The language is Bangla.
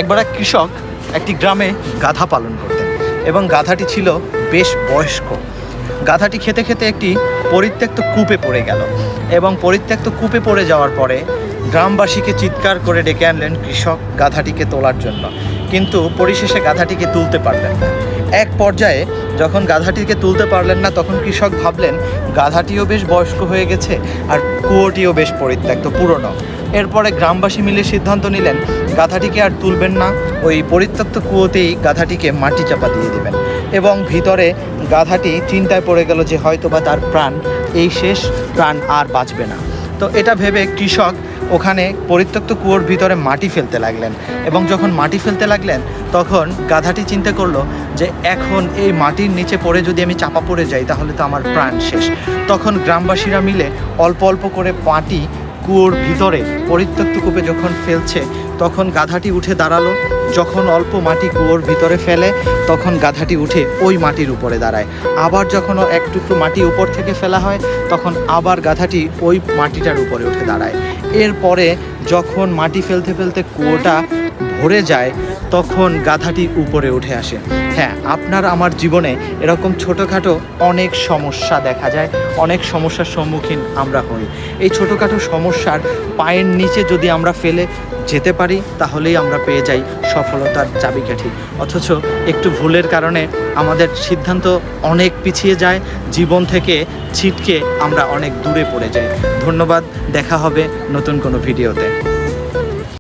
একবার এক কৃষক একটি গ্রামে গাধা পালন করতেন এবং গাধাটি ছিল বেশ বয়স্ক। গাধাটি খেতে খেতে একটি পরিত্যক্ত কূপে পড়ে গেল এবং পরিত্যক্ত কূপে পড়ে যাওয়ার পরে গ্রামবাসীকে চিৎকার করে ডেকে আনলেন কৃষক গাধাটিকে তোলার জন্য, কিন্তু পরিশেষে গাধাটিকে তুলতে পারলেন না। এক পর্যায়ে যখন গাধাটিকে তুলতে পারলেন না, তখন কৃষক ভাবলেন গাধাটিও বেশ বয়স্ক হয়ে গেছে আর কুয়োটিও বেশ পরিত্যক্ত, পুরনো। এরপরে গ্রামবাসী মিলে সিদ্ধান্ত নিলেন গাধাটিকে আর তুলবেন না, ওই পরিত্যক্ত কুয়োতেই গাধাটিকে মাটি চাপা দিয়ে দেবেন। এবং ভিতরে গাধাটি চিন্তায় পড়ে গেল যে হয়তোবা তার প্রাণ এই শেষ, প্রাণ আর বাঁচবে না। তো এটা ভেবে কৃষক ওখানে পরিত্যক্ত কুয়োর ভিতরে মাটি ফেলতে লাগলেন এবং যখন মাটি ফেলতে লাগলেন তখন গাধাটি চিন্তা করলো যে এখন এই মাটির নিচে পড়ে যদি আমি চাপা পড়ে যাই তাহলে তো আমার প্রাণ শেষ। তখন গ্রামবাসীরা মিলে অল্প অল্প করে মাটি কুয়োর ভিতরে পরিত্যক্ত কূপে যখন ফেলছে তখন গাধাটি উঠে দাঁড়ালো। যখন অল্প মাটি কুয়োর ভিতরে ফেলে তখন গাধাটি উঠে ওই মাটির উপরে দাঁড়ায়। আবার যখন এক টুকরো মাটি উপর থেকে ফেলা হয় তখন আবার গাধাটি ওই মাটিটার উপরে উঠে দাঁড়ায়। এরপরে যখন মাটি ফেলতে ফেলতে কুয়োটা ভরে যায় তখন গাধাটি উপরে উঠে আসে। হ্যাঁ, আপনার আমার জীবনে এরকম ছোটোখাটো অনেক সমস্যা দেখা যায়, অনেক সমস্যার সম্মুখীন আমরা হই। এই ছোটোখাটো সমস্যার পায়ের নিচে যদি আমরা ফেলে যেতে পারি তাহলেই আমরা পেয়ে যাই সফলতার চাবিকাঠি। অথচ একটু ভুলের কারণে আমাদের সিদ্ধান্ত অনেক পিছিয়ে যায়, জীবন থেকে ছিটকে আমরা অনেক দূরে পড়ে যাই। ধন্যবাদ, দেখা হবে নতুন কোনো ভিডিওতে।